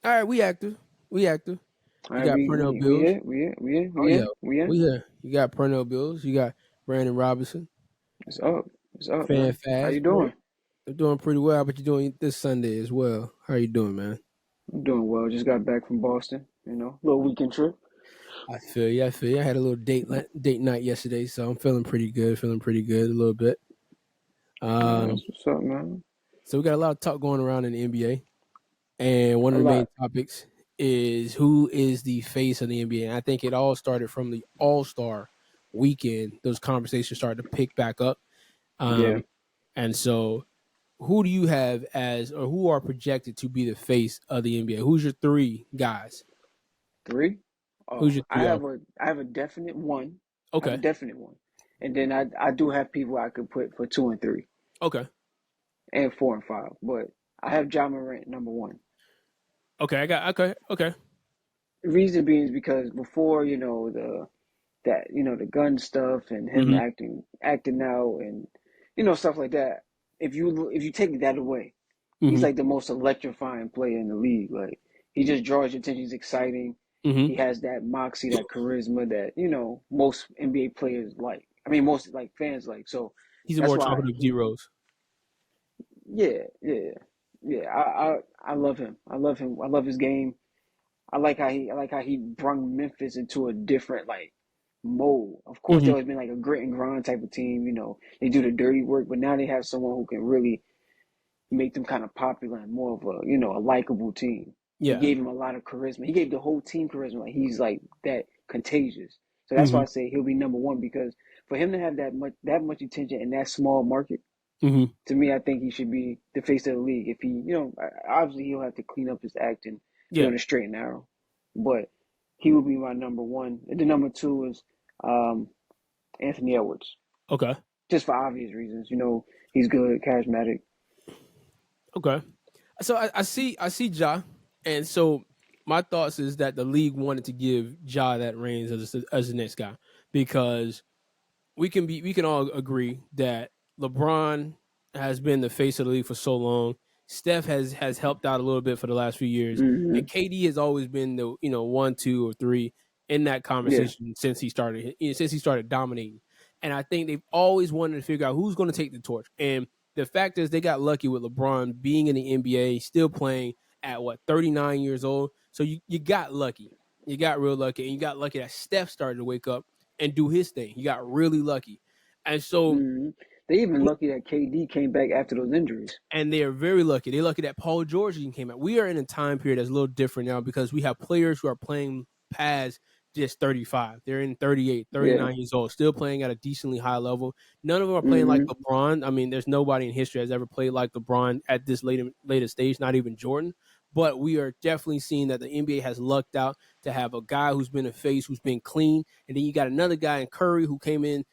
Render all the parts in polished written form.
All right, we active. We active. All You right, got we Pernell we we Bills. here, we here, we here, Oh we yeah, here, we here. we here. You got Pernell Bills. You got Brandon Robinson. It's up, it's up, Fan man. How you FastBreak. doing? I'm doing pretty well. How about you doing this Sunday as well? How you doing, man? I'm doing well. Just got back from Boston. Little weekend trip. I feel you. I feel you. I had a little date night yesterday, so I'm feeling pretty good. Feeling pretty good a little bit. That's Um, what's up, man. so we got a lot of talk going around in the NBA, and one A of the main lot. topics is who is the face of the NBA. And I think it all started from the All Star weekend. Those conversations started to pick back up. Yeah, Um, and so who do you have as, or who are projected to be the face of the NBA? Who's your three guys? three. Who's Oh, your I three? have a definite one. I have a Okay. definite one, and then I do have people I could put for two and three, Okay. and four and five. But I have John Morant number one. Okay. I got, okay. Okay. The reason being is because before the gun stuff and him Mm-hmm. acting out and stuff like that. If you take that away, he's Mm-hmm. like the most electrifying player in the league. Like he just draws your attention. He's exciting. Mm-hmm. He has that moxie, that charisma that most NBA players like. I mean, most like fans like. So He's a that's more why talkative D Rose. yeah, yeah, yeah. I love him. I love him. I love his game. I like how he brung Memphis into a different like mold. Of course, they Mm-hmm. always been like a grit and grind type of team. They do the dirty work, but now they have someone who can really make them kind of popular and more of a likable team. He Yeah. gave him a lot of charisma. He gave the whole team charisma. Like he's like that contagious. So that's why Mm-hmm. I say he'll be number one because for him to have that much attention in that small market, Mm-hmm. to me, I think he should be the face of the league. If obviously he'll have to clean up his act and be Yeah. on a straight and narrow, but he would be my number one. And the number two is um, Anthony Edwards, Okay. just for obvious reasons. He's good, charismatic. Okay. So I see Ja, and so my thoughts is that the league wanted to give Ja that reigns as the next guy because we can all agree that LeBron has been the face of the league for so long. Steph has helped out a little bit for the last few years, and Hmm. KD has always been the 1, 2, or 3 in that Yeah. conversation since he started dominating. And I think they've always wanted to figure out who's going to take the torch. And the fact is, they got lucky with LeBron being in the NBA, still playing at 39 years old. So you got lucky, you got real lucky, and you got lucky that Steph started to wake up and do his thing. He got really lucky. And so, Hmm. They even lucky that KD came back after those injuries. and they are very lucky. They're lucky that Paul George even came out. We are in a time period that's a little different now because we have players who are playing past just 35. They're in 38, Yeah. 39 years old, still playing at a decently high level. None of them are playing like Hmm. LeBron. I mean, there's nobody in history has ever played like LeBron at this later stage, not even Jordan. But we are definitely seeing that the NBA has lucked out to have a guy who's been a face, who's been clean. And then you got another guy in Curry who came in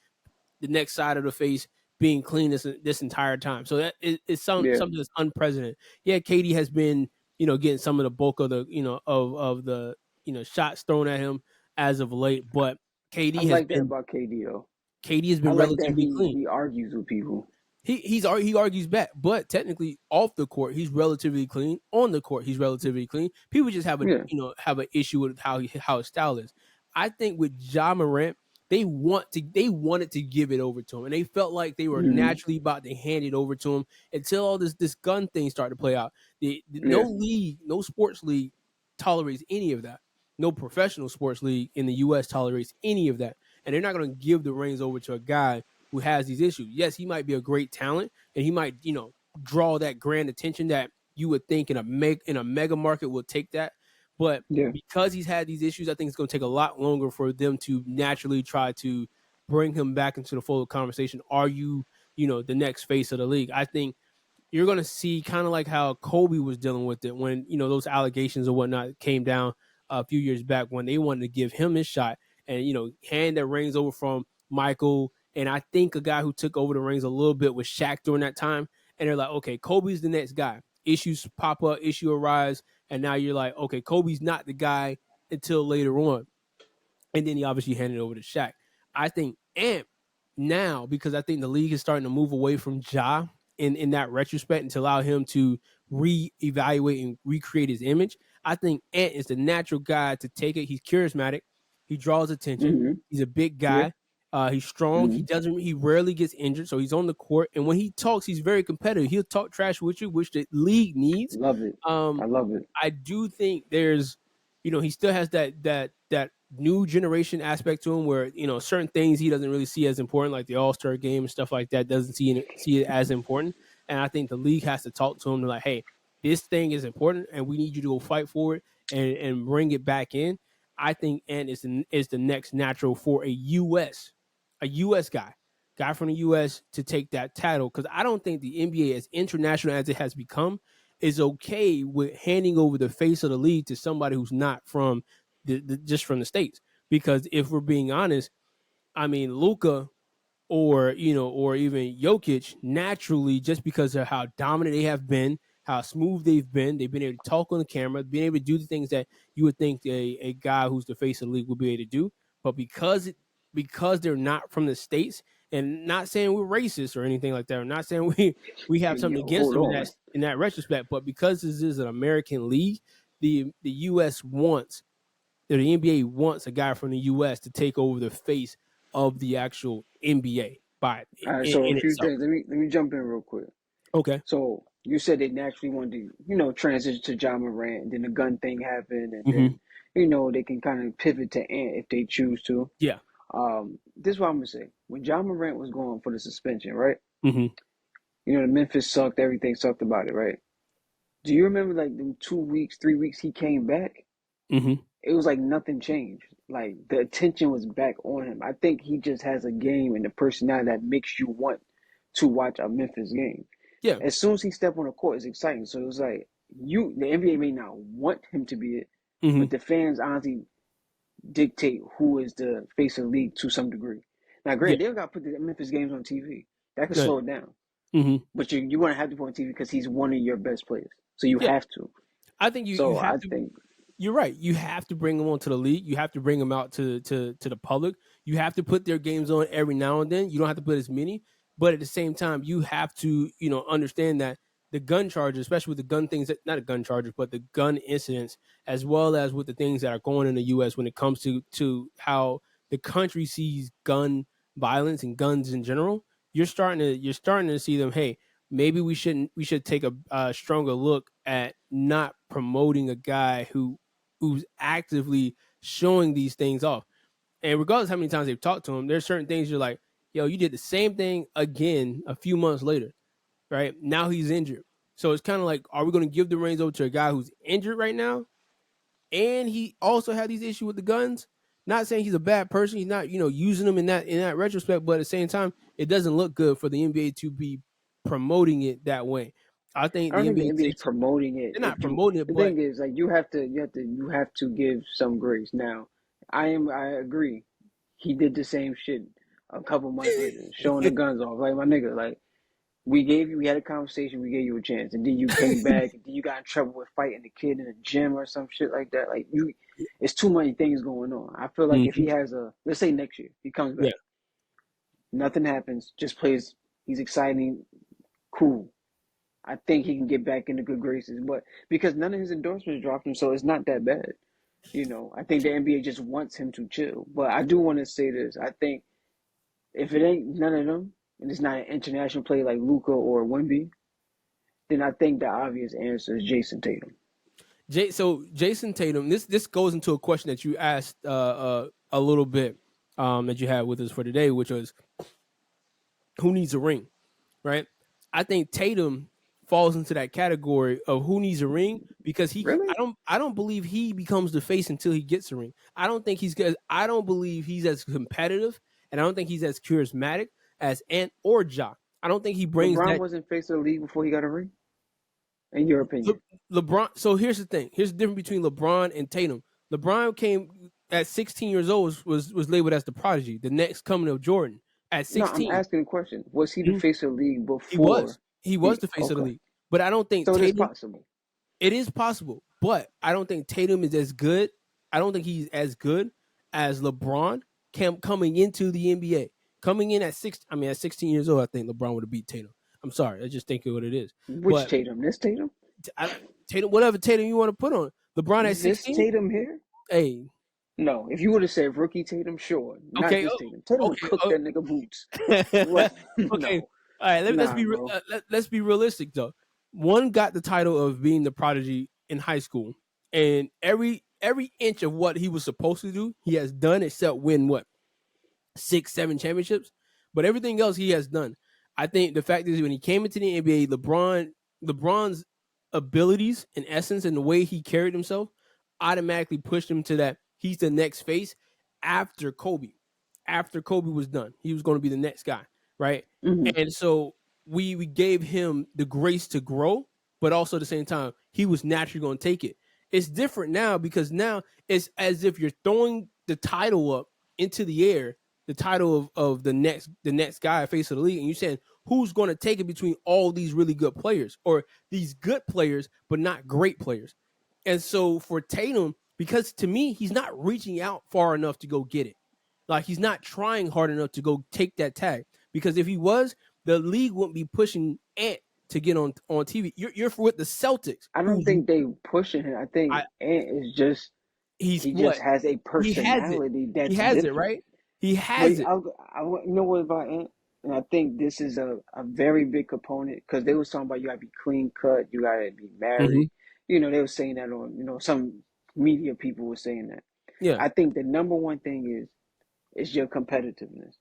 the next side of the face being clean this entire time. So that is Yeah. something that's unprecedented. Yeah, Katie has been getting some of the bulk of the of the shots thrown at him as of late, but I KD has like that been about KD though. KD has I been like that relatively he clean. he argues with people. He argues back, but technically off the court he's relatively clean. On the court he's relatively clean. People just have a Yeah. have an issue with how his style is. I think with Ja Morant, they wanted to give it over to him, and they felt like they were Hmm. naturally about to hand it over to him until all this gun thing started to play out. No Yeah. league, no sports league tolerates any of that. No professional sports league in the U.S. tolerates any of that, and they're not going to give the reins over to a guy who has these issues. Yes, he might be a great talent, and he might, draw that grand attention that you would think in a mega market will take that. But Yeah. because he's had these issues, I think it's going to take a lot longer for them to naturally try to bring him back into the fold of conversation. Are you, the next face of the league? I think you're going to see kind of like how Kobe was dealing with it when those allegations or whatnot came down a few years back when they wanted to give him his shot and hand that reins over from Michael. And I think a guy who took over the reins a little bit was Shaq during that time. And they're like, okay, Kobe's the next guy. Issues pop up, issue arise, and now you're like, okay, Kobe's not the guy until later on. And then he obviously handed it over to Shaq. I think Ant now, because I think the league is starting to move away from Ja in that retrospect and to allow him to reevaluate and recreate his image. I think Ant is the natural guy to take it. He's charismatic. He draws attention. Mm-hmm. He's a big Yeah. guy. He's strong. Mm-hmm. He rarely gets injured, so he's on the court. And when he talks, he's very competitive. He'll talk trash with you, which the league needs. Love it. Um, I love it. I do think there's, he still has that new generation aspect to him where certain things he doesn't really see as important, like the All-Star game and stuff like that. Doesn't see it as important, and I think the league has to talk to him like, hey, this thing is important, and we need you to go fight for it and bring it back in. I think Ant is the next natural for a U.S. guy from the U.S. to take that title, because I don't think the NBA, as international as it has become, is okay with handing over the face of the league to somebody who's not from just from the States. Because if we're being honest, I mean, Luca or even Jokic, naturally, just because of how dominant they have been, how smooth they've been able to talk on the camera, being able to do the things that you would think a guy who's the face of the league would be able to do. But because they're not from the States, and not saying we're racist or anything like that, or not saying we have Hey, something yo, against hold them on. in that retrospect, but because this is an American league, the US wants the NBA wants a guy from the US to take over the face of the actual NBA by All right, so a in few itself. things. Let me jump in real quick. Okay. So you said they naturally wanted to, transition to John Morant, and then the gun thing happened, and Hmm. then, they can kind of pivot to Ant if they choose to. Yeah. This is what I'm gonna say. When John Morant was going for the suspension, right? Hmm. The Memphis sucked, everything sucked about it, right? Do you remember like in 2 weeks, 3 weeks he came back? Hmm. It was like nothing changed. Like the attention was back on him. I think he just has a game and a personality that makes you want to watch a Memphis game. Yeah. As soon as he stepped on the court, it's exciting. So it was like the NBA may not want him to be it, Hmm. but the fans honestly dictate who is the face of the league to some degree. Now, Yeah. granted, they've got to put the Memphis games on TV. That could Good. slow it down. Hmm. But you're going to have to put on TV because he's one of your best players. So you Yeah. have to. I think you So have I to. think, You're right. You have to bring them onto the league. You have to bring them out to the public. You have to put their games on every now and then. You don't have to put as many, but at the same time, you have to understand that the gun charges, especially with the gun things, not the gun charges, but the gun incidents, as well as with the things that are going in the U.S. when it comes to how the country sees gun violence and guns in general. You're starting to see them. Hey, maybe we should take a stronger look at not promoting a guy who's actively showing these things off. And regardless how many times they've talked to him, there's certain things you're like, yo, you did the same thing again a few months later, right? Now he's injured. So it's kind of like, are we going to give the reins over to a guy who's injured right now? And he also had these issues with the guns. Not saying he's a bad person. He's not, using them in that retrospect, but at the same time, it doesn't look good for the NBA to be promoting it that way. I think I don't the think the NBA NBA is takes promoting it. they're If not you, promoting it, the but thing is, like you have to give some grace. Now, I agree. He did the same shit a couple months later, showing the guns off. Like my nigga, like we had a conversation, we gave you a chance, and then you came back, and then you got in trouble with fighting the kid in the gym or some shit like that. Like it's too many things going on. I feel like if Mhm. he has let's say next year he comes Yeah, back, nothing happens, just plays. He's exciting, cool. I think he can get back into good graces, but because none of his endorsements dropped him, so it's not that bad. I think the NBA just wants him to chill. But I do want to say this: I think if it ain't none of them, and it's not an international play like Luca or Wemby, then I think the obvious answer is Jason Tatum. So Jason Tatum. This goes into a question that you asked a little bit that you had with us for today, which was who needs a ring, right? I think Tatum falls into that category of who needs a ring because Really, I don't believe he becomes the face until he gets a ring. I don't think he's good. I don't believe he's as competitive, and I don't think he's as charismatic as Ant or Ja. I don't think he brings LeBron that. wasn't face of the league before he got a ring, in your Le, opinion. LeBron. So here's the thing. Here's the difference between LeBron and Tatum. LeBron came at 16 years old was labeled as the prodigy, the next coming of Jordan. At No, I'm 16, asking a question: was he the mhm, face of the league he was before he was he? the face of the Okay, league. But I don't think so it is Tatum. possible. It is possible, but I don't think Tatum is as good. I don't think he's as good as LeBron coming into the NBA. Coming in at at 16 years old, I think LeBron would have beat Tatum. I'm sorry, I just think of what it is. Which But Tatum? This Tatum? I, Tatum, whatever Tatum you want to put on, LeBron at This 16. Tatum here? Hey, No. If you would have said rookie Tatum, sure. Not okay, this Tatum. Tatum would okay, cook that nigga boots. What? okay. No. All right, let's Nah, be bro. let's be realistic though. One got the title of being the prodigy in high school, and every inch of what he was supposed to do, he has done except win what 6, 7 championships, but everything else he has done. I think the fact is when he came into the NBA, LeBron's abilities and essence and the way he carried himself automatically pushed him to that he's the next face after Kobe. After Kobe was done, he was going to be the next guy, right? Hmm. And so we gave him the grace to grow, but also at the same time he was naturally going to take it. It's different now because now it's as if you're throwing the title up into the air, the title of the next guy face of the league, and you're saying who's going to take it between all these really good players or these good players but not great players. And so for Tatum, because to me he's not reaching out far enough to go get it. Like he's not trying hard enough to go take that tag. Because if he was, the league wouldn't be pushing Ant to get on TV. You're with the Celtics, I who don't think they pushing him. I I think Ant is just he's he just what has a he has it. personality He that's has it, different. right? He But has it. you know what about Ant? And I think this is a very big component because they was talking about you gotta be clean cut, you gotta be Hmm. married. You know, they were saying that on, some media people were saying that. Yeah. I think the number one thing is your competitiveness.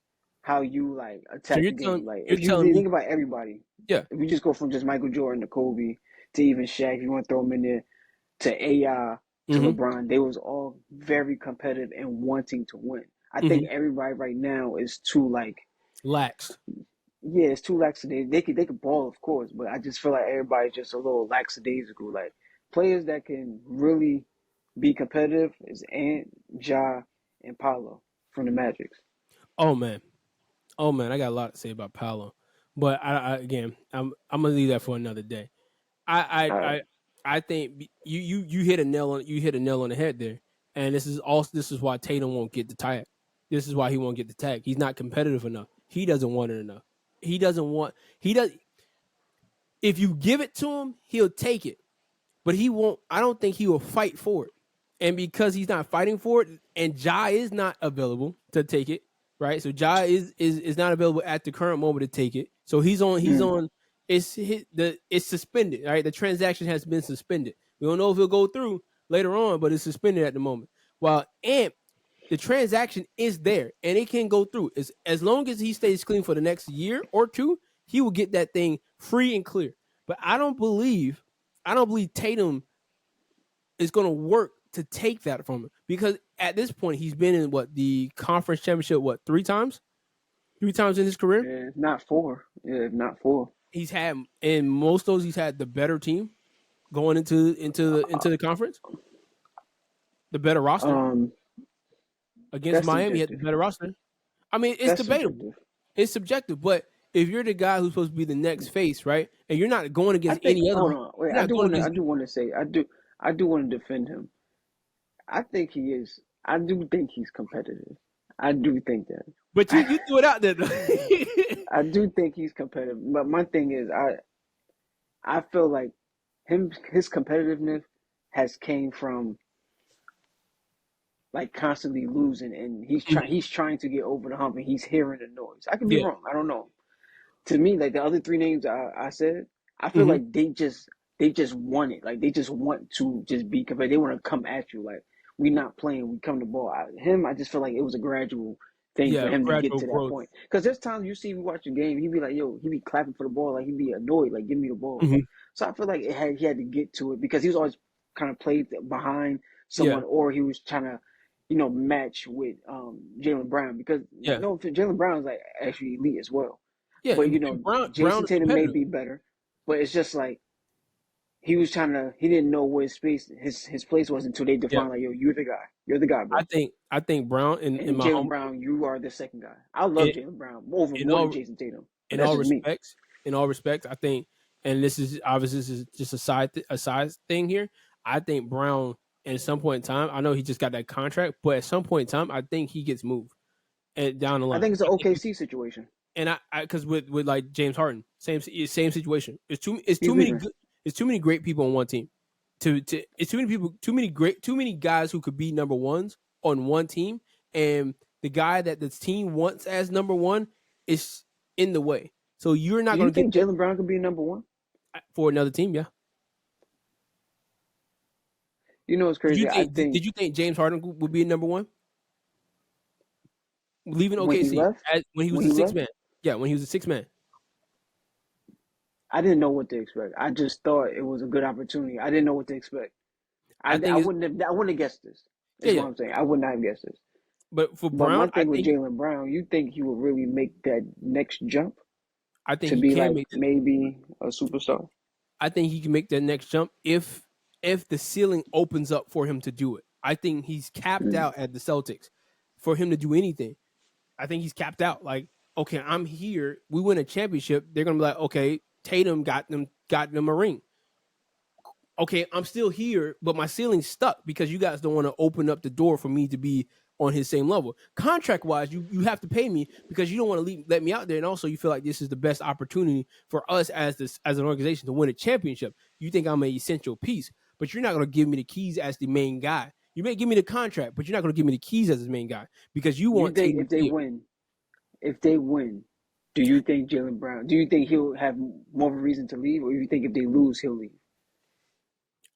How you like So attack the game. Like you're if you telling me, think about everybody, yeah. if you just go from just Michael Jordan to Kobe to even Shaq, if you want to throw them in there to AI to Hmm. LeBron, they was all very competitive and wanting to win. I think Hmm. everybody right now is too like, Lax. yeah, it's too lackadaisical. They could ball, of course, but I just feel like everybody's just a little lackadaisical. Like players that can really be competitive is Ant, Ja, and Paolo from the Magics. Oh man. Oh man. I got a lot to say about Paolo, but again, I'm gonna leave that for another day. I All I right. I I think you hit a nail on the head there, and this is why Tatum won't get the tag. This is why he won't get the tag. He's not competitive enough. He doesn't want it enough. He doesn't want. He does. If you give it to him, he'll take it, but he won't. I don't think he will fight for it. And because he's not fighting for it, and Ja is not available to take it, right? So Ja is not available at the current moment to take it. So Mm. it's suspended, right? The transaction has been suspended. We don't know if it'll go through later on, but it's suspended at the moment. While Amp, the transaction is there and it can go through. As long as he stays clean for the next year or two, he will get that thing free and clear. But I don't believe Tatum is going to work to take that from him because at this point he's been in what the conference championship 3 times in his career. Yeah, not four. Yeah, not four. He's had in most of those he's had the better team going into the conference, the better roster Um, against that's Miami. He had the subjective. better roster. I mean, it's That's debatable. subjective. It's subjective, but if you're the guy who's supposed to be the next face, right, and you're not going I against think. any other, Hold on. Wait. you're not going I against, do want to say. I do want to defend him. I think he is. I do think he's competitive. I do think but you that. threw it out there. Though. I do think he's competitive. But my thing is, I feel like his competitiveness has came from like constantly losing, and he's trying to get over the hump, and he's hearing the noise. I could be Yeah. wrong. I don't know. To me, like the other three names I said, I feel Hmm. like they just want it. Like they just want to just be competitive. They want to come at you. Like we not playing, we come to ball. I just feel like it was a gradual thing for Yeah. him to get Gradual to that growth. point. Because there's times you see me watch a game, he be like, yo, he be clapping for the ball, like he be annoyed, like give me the ball. Hmm. So I feel like he had to get to it because he was always kind of played behind Yeah. someone, or he was trying to, match with Jalen Brown because Yeah. no, Jalen Brown is like actually elite as well. Yeah. But And Brown Jason is Tatum may competitive. be better, but it's just like he didn't know where his place was until they Yeah. defined like, yo, you're the guy, I bro. think I think Brown in And my Jalen home Brown, you are the second guy. I love in, Jalen Brown over in more than all Jason Tatum, but in that's all just me. respects, I think, and this is just a side thing here. I think Brown at some point in time, I know he just got that contract, but at some point in time, I think he gets moved and down the I line. think it's an I think OKC situation. and I because with like James Harden, same situation. It's too He's many leaving. good. It's too many great people on one team. it's too many guys who could be number ones on one team, and the guy that this team wants as number one is in the way. So you're not Do going you to get think Jalen Brown could be number one? for another team, yeah. You know what's Did you crazy? I think think did you think James Harden would be number one leaving when he OKC left, when he was when the he sixth left, man? Yeah, when he was the sixth man. I didn't know what to expect. I just thought it was a good opportunity. I didn't know what to expect. I think it's I wouldn't have guessed this. yeah, Is what yeah. I'm saying. I would not have guessed this. But for But my Brown, thing with Jalen Brown, you think he will really make that next jump I think to he be can like make that. maybe a superstar? I think he can make that next jump if the ceiling opens up for him to do it. I think he's capped Mm. out at the Celtics for him to do anything. I think he's capped out. Like, okay, I'm here. We win a championship. They're gonna be like, okay, Tatum got them a ring. Okay, I'm still here, but my ceiling's stuck because you guys don't want to open up the door for me to be on his same level. Contract wise, you have to pay me because you don't want to let me out there, and also you feel like this is the best opportunity for us as an organization to win a championship. You think I'm an essential piece, but you're not going to give me the keys as the main guy. You may give me the contract, but you're not going to give me the keys as the main guy because you You want think Tatum here. if they win, do you think Jalen Brown? Do you think he'll have more of a reason to leave, or you think if they lose, he'll leave?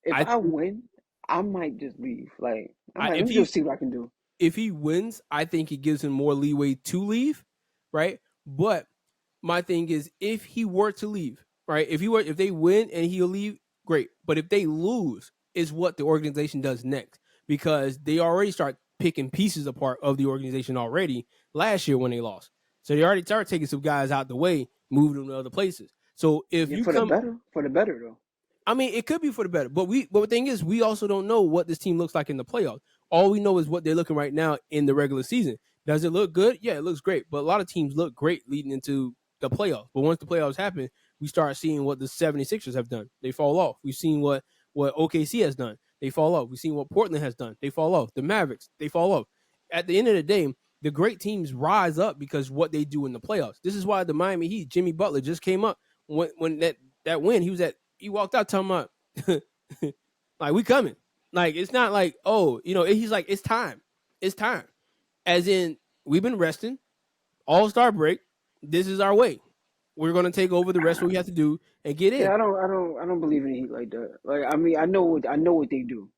If I I win, I might just leave. Like I'm like, let if me he just see what I can do. if he wins, I think it gives him more leeway to leave, right? But my thing is, if he were to leave, right? If they win and he'll leave, great. But if they lose, is what the organization does next because they already start picking pieces apart of the organization already last year when they lost. So they already started taking some guys out the way, moving them to other places. So if Yeah, you come for the better though. I mean, it could be for the better, but the thing is, we also don't know what this team looks like in the playoffs. All we know is what they're looking right now in the regular season. Does it look good? Yeah, it looks great. But a lot of teams look great leading into the playoffs. But once the playoffs happen, we start seeing what the 76ers have done. They fall off. We've seen what OKC has done. They fall off. We've seen what Portland has done. They fall off. The Mavericks, they fall off. At the end of the day, the great teams rise up because what they do in the playoffs. This is why the Miami Heat, Jimmy Butler just came up when that win. He walked out talking about like we coming. Like it's not like, oh, he's like, it's time. It's time. As in, we've been resting, all-star break. This is our way. We're gonna take over the rest of what we have to do and get Yeah, in. I don't believe in the Heat like that. Like, I mean, I know what they do.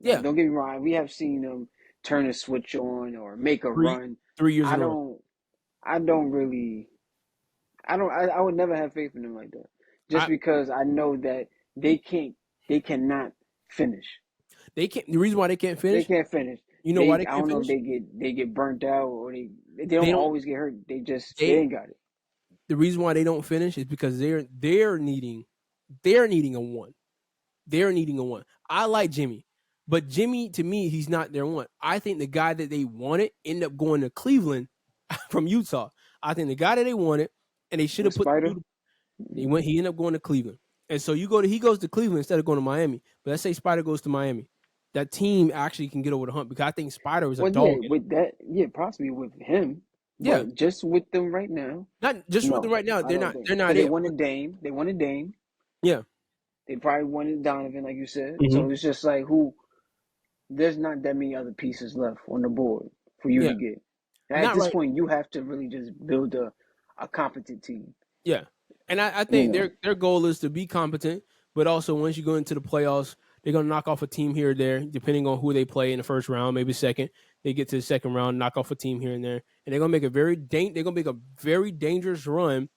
Like, Yeah. don't get me wrong. We have seen them turn a switch on or make a Three run. 3 years I in a row. don't, I don't really, I would never have faith in them like that. Just I because I know that they can't, they cannot finish. they can't the reason why they can't They finish, can't finish. you know why they I can't don't know if finish? they get burnt out or they don't They don't always get hurt. They they ain't got it. the reason why they don't finish is because they're needing a one. They're needing a one. I like Jimmy, but Jimmy to me, he's not their one. I think the guy that they wanted ended up going to Cleveland from Utah. I think the guy that they wanted, and they should With have put Spider, he ended up going to Cleveland. And so he goes to Cleveland instead of going to Miami. But let's say Spider goes to Miami. That team actually can get over the hump because I think Spider is a well, yeah, dog in it. with that, yeah, possibly with him, Yeah. but just with them right now, Not just with them no, right now, I they're don't not think they're not because they it. wanted Dame, they wanted Dame, Yeah. they probably wanted Donovan, like you said. Hmm. So it's just like who. There's not that many other pieces left on the board for you Yeah. to get. And at Not this right. point, you have to really just build a competent team. Yeah, and I You think know, their goal is to be competent, but also once you go into the playoffs, they're gonna knock off a team here or there, depending on who they play in the first round, maybe second. They get to the second round, knock off a team here and there, and they're gonna make a very dangerous run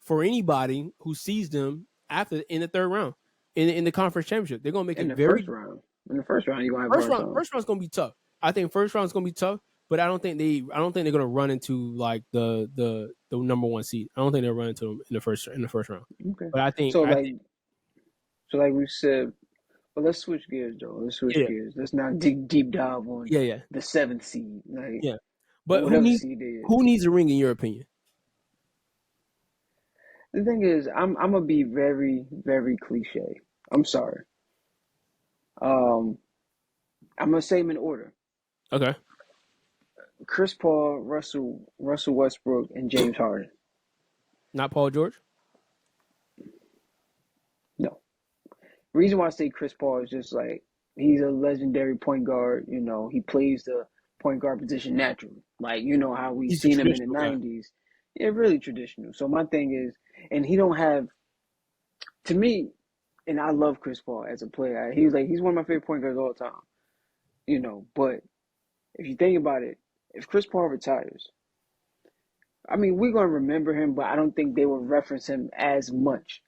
for anybody who sees them after in the third round in the conference championship. They're gonna make in it the very first round, you're gonna have a hard time. first round's gonna be tough. I think first round's gonna be tough, but I don't think they're gonna run into like the number one seed. I don't think they'll run into them in the first round. Okay, But so I think we said, but let's switch gears though. Let's switch yeah gears. Let's not deep dive on yeah yeah the seventh seed, like yeah. or But whatever seed it is. who needs a ring in your opinion? The thing is, I'm gonna be very very cliche. I'm sorry. Um, I'm gonna say them in order: Okay, Chris Paul, Russell Westbrook, and James Harden. not Paul George. No. reason why I say Chris Paul is just like he's a legendary point guard. You know, he plays the point guard position naturally. Like you know how we He's a seen him in the traditional guy. '90s. Yeah, really traditional. So my thing is, and he don't have to me, and I love Chris Paul as a player. He's one of my favorite point guards of all time. You know, but if you think about it, if Chris Paul retires, I mean, we're gonna remember him, but I don't think they will reference him as much,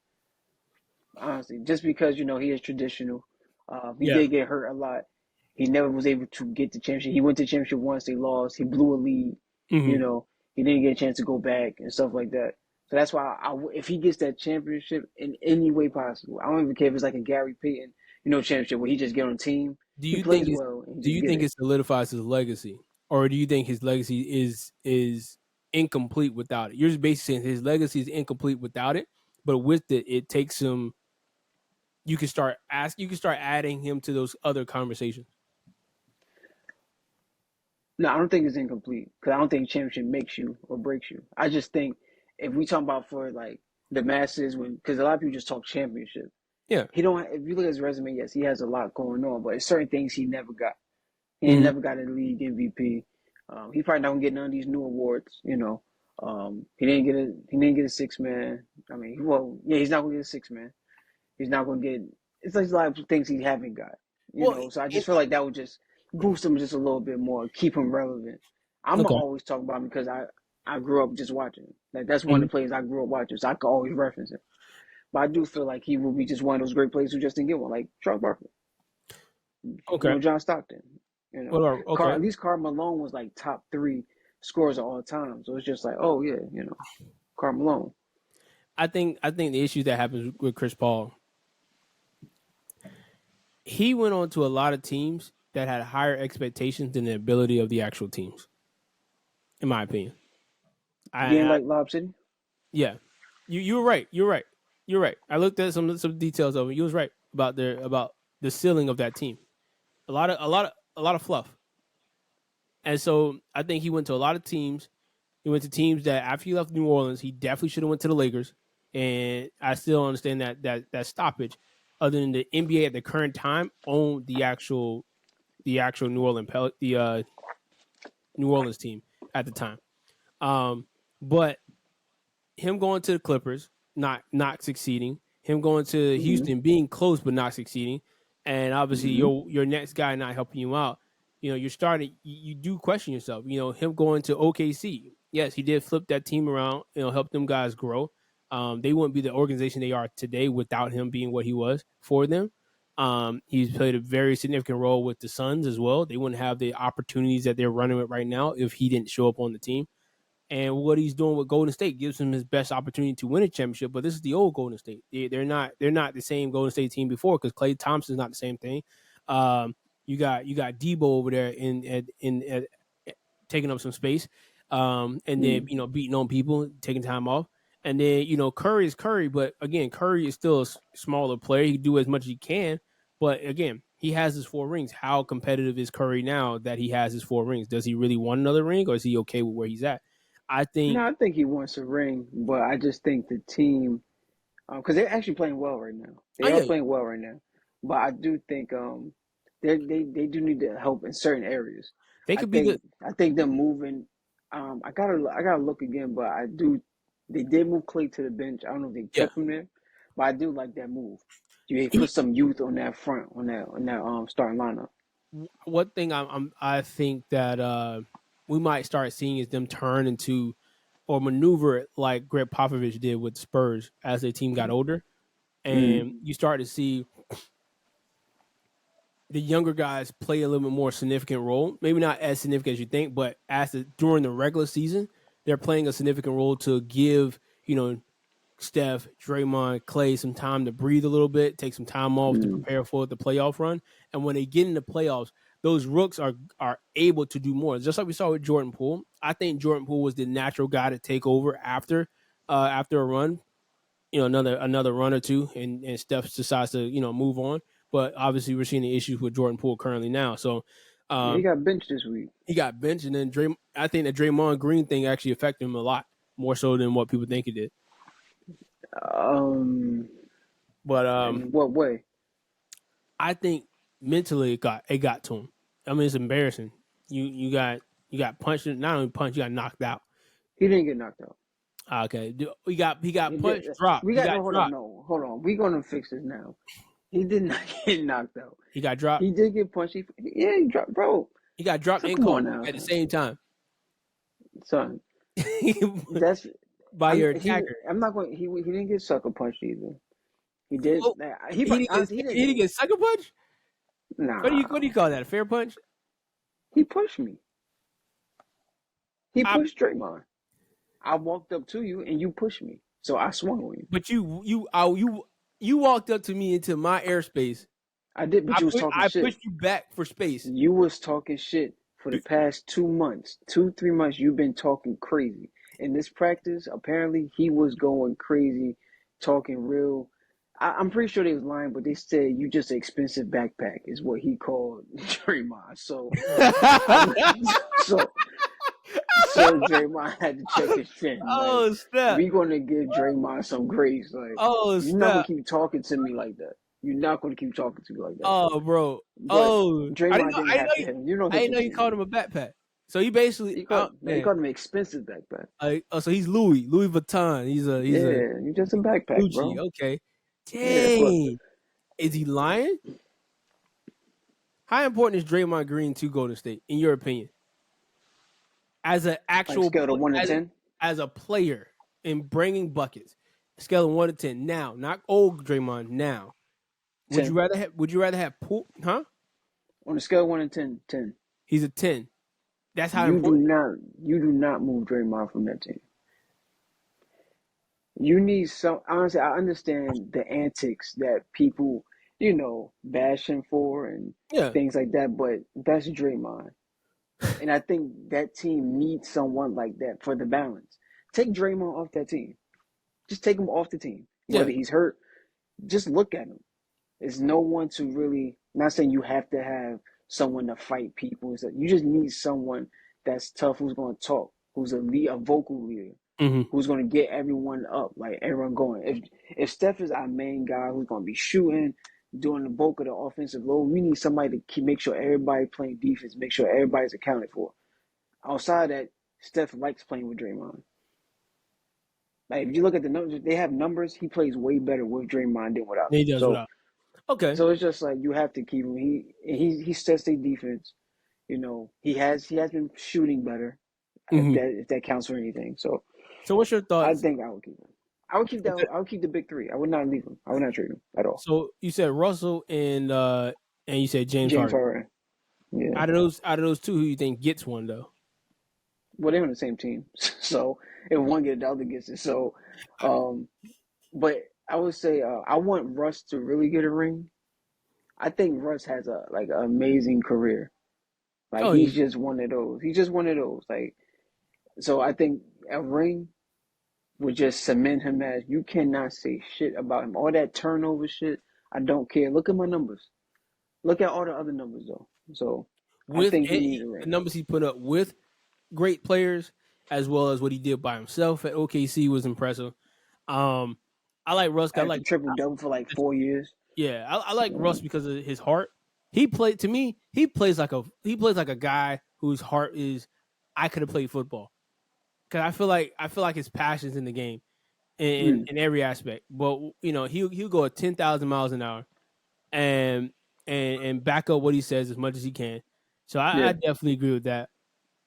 honestly, just because you know he is traditional. He Yeah. did get hurt a lot. He never was able to get the championship. He went to the championship once, they lost. He blew a lead. You Hmm. know, he didn't get a chance to go back and stuff like that. So that's why if he gets that championship in any way possible, I don't even care if it's like a Gary Payton, you know, championship where he just get on a team. Do He you think plays it's well and he do just you get think it. it solidifies his legacy, or do you think his legacy is incomplete without it? You're just basically saying his legacy is incomplete without it, but with it, it takes him. You can start adding him to those other conversations. No, I don't think it's incomplete because I don't think championship makes you or breaks you. I just think if we talk about for like the masses, when because a lot of people just talk championship. Yeah. He don't. If you look at his resume, yes, he has a lot going on, but it's certain things he never got. He ain't Hmm. never got a league MVP. He probably not gonna get none of these new awards. You know, he didn't get a six man. I mean, well, yeah, he's not gonna get a six man. He's not gonna get. It's like a lot of things he haven't got. You Well, know, so I just feel like that would just boost him just a little bit more, keep him relevant. I'm gonna okay. always talk about him because I grew up just watching him. Like that's one Mhm. of the players I grew up watching, so I could always reference him. But I do feel like he will be just one of those great players who just didn't get one, like Charles Barkley, you Okay. know, John Stockton. You know, Okay. At least Karl Malone was like top three scorers of all time. So it's just like, oh yeah, you know, Karl Malone. I think the issue that happens with Chris Paul, he went on to a lot of teams that had higher expectations than the ability of the actual teams, in my opinion. He ain't I like Lob City. Yeah, you were right. You're right. You're right. I looked at some details of it. You was right about the ceiling of that team. A lot of fluff. And so I think he went to a lot of teams. He went to teams that after he left New Orleans, he definitely should have went to the Lakers. And I still understand that stoppage. Other than the NBA at the current time owned the actual New Orleans team at the time. But him going to the Clippers, not succeeding. Him going to Mm-hmm. Houston, being close but not succeeding, and obviously Mm-hmm. your next guy not helping you out. You're starting. You do question yourself. Him going to OKC. Yes, he did flip that team around. Help them guys grow. They wouldn't be the organization they are today without him being what he was for them. He's played a very significant role with the Suns as well. They wouldn't have the opportunities that they're running with right now if he didn't show up on the team. And what he's doing with Golden State gives him his best opportunity to win a championship. But this is the old Golden State. They're not the same Golden State team before because Klay Thompson's not the same thing. Um, you got Debo over there in taking up some space, and then Mm. beating on people, taking time off. And then Curry is Curry, but again, Curry is still a smaller player. He can do as much as he can, but again, he has his four rings. How competitive is Curry now that he has his four rings? Does he really want another ring, or is he okay with where he's at? I No, think. I think he wants a ring, but I just think the team, because they're actually playing well right now. Oh They are yeah, playing well right now, but I do think they do need to help in certain areas. they could be the. I think them moving. I gotta look again, but I do. They did move Clay to the bench. I don't know if they Yeah. kept him there, but I do like that move. You put He, some youth on that front on that starting lineup. one thing I think that we might start seeing is them turn into or maneuver it like Greg Popovich did with Spurs as their team got older, Mm, and you start to see the younger guys play a little bit more significant role. Maybe not as significant as you think, but during the regular season, they're playing a significant role to give Steph, Draymond, Clay some time to breathe a little bit, take some time off to mm. prepare for the playoff run. And when they get into playoffs, those rooks are able to do more. Just like we saw with Jordan Poole. I think Jordan Poole was the natural guy to take over after a run, another run or two, and Steph decides to move on. But obviously, we're seeing the issues with Jordan Poole currently now. So Yeah, he um, got benched this week. he got benched, and then I think the Draymond Green thing actually affected him a lot more so than what people think it did. Um, But in what way? I think mentally it got to him. I mean, it's embarrassing. You got punched. Not only punched, you got knocked out. He didn't get knocked out. Okay, he got He did. punched, dropped. We He got got no. Hold on, dropped. no, hold on. We're gonna fix this now. He did not get knocked out. He got dropped. He did get punched. Yeah, he dropped, bro. He got dropped So and come caught on now, at the same time son. That's by I'm your he. attacker. I'm not going. He didn't get sucker punched either. He did. Oh, He he didn't get honestly he didn't he get. didn't get sucker punch. What do you Nah, call that? A fair punch? he pushed me. He I pushed Draymond. I walked up to you and you pushed me, so I swung on you. but you walked up to me into my airspace. I did, but I you was put talking I shit. pushed you back for space. You was talking shit for the past 2 months, 3 months. You've been talking crazy. In this practice, apparently he was going crazy, talking real. I'm pretty sure they was lying, but they said you just an expensive backpack is what he called Draymond. So I'm so so Draymond had to check his chin. Like Oh snap! we gonna give Draymond some grace. Like Oh you're not gonna snap! keep talking to me like that. You're not gonna keep talking to me like that. Oh bro! But Oh, I didn't Draymond know. didn't I didn't have know to you. hit him. You know I hit didn't your know you called teammate. him a backpack. So he basically, oh He man. called him an expensive backpack. So he's Louis Vuitton. He's a Yeah, you just a backpack, Gucci. bro. Okay. Yeah, but Dang. Is he lying? How important is Draymond Green to Golden State, in your opinion, as an like actual scale of one to as 10, as a player in bringing buckets? Scale of 1 to 10. Now, not old Draymond. Now, would you 10. rather have? Would you rather have pool? Huh? On a scale of 1 to 10, 10. He's a 10. That's how You do important. not you do not move Draymond from that team. You need some honestly, I understand the antics that people, bash him for and Yeah. things like that, but that's Draymond. And I think that team needs someone like that for the balance. Take Draymond off that team. Just take him off the team. Yeah. Whether he's hurt, just look at him. There's no one to really, not saying you have to have someone to fight people. You just need someone that's tough, who's going to talk, who's a vocal leader, Hmm. who's going to get everyone up, like everyone going. If Steph is our main guy who's going to be shooting, doing the bulk of the offensive load, we need somebody to make sure everybody playing defense, make sure everybody's accounted for. Outside that, Steph likes playing with Draymond. Like if you look at the numbers, they have numbers. He plays way better with Draymond than without him. He does So without. Okay. so it's just like you have to keep him. He sets their defense. He has been shooting better, if Hmm. that counts for anything. So So, what's your I thoughts? think I would keep him. I would keep that. I would keep the big three. I would not leave him. I would not trade him at all. So you said Russell and you said James James Harden. Harden. Yeah. Out of those two, who you think gets one though? Well, they're on the same team, so if one gets it, the other gets it. So, um, but I would say I want Russ to really get a ring. I think Russ has an amazing career. Like Oh he's yeah. just one of those. He's just one of those. Like so, I think a ring would just cement him as you cannot say shit about him. All that turnover shit, I don't care. Look at my numbers. Look at all the other numbers though. So I With think he needs a the ring. numbers he put up with great players, as well as what he did by himself at OKC was impressive. Um, I like Russ. I As a like triple double for like 4 years. yeah, I like Russ because of his heart. He played to me. He plays like a guy whose heart is. I could have played football because I feel like his passion's in the game in, Mm, in every aspect. But he'll go at 10,000 miles an hour and and back up what he says as much as he can. So I yeah. definitely agree with that.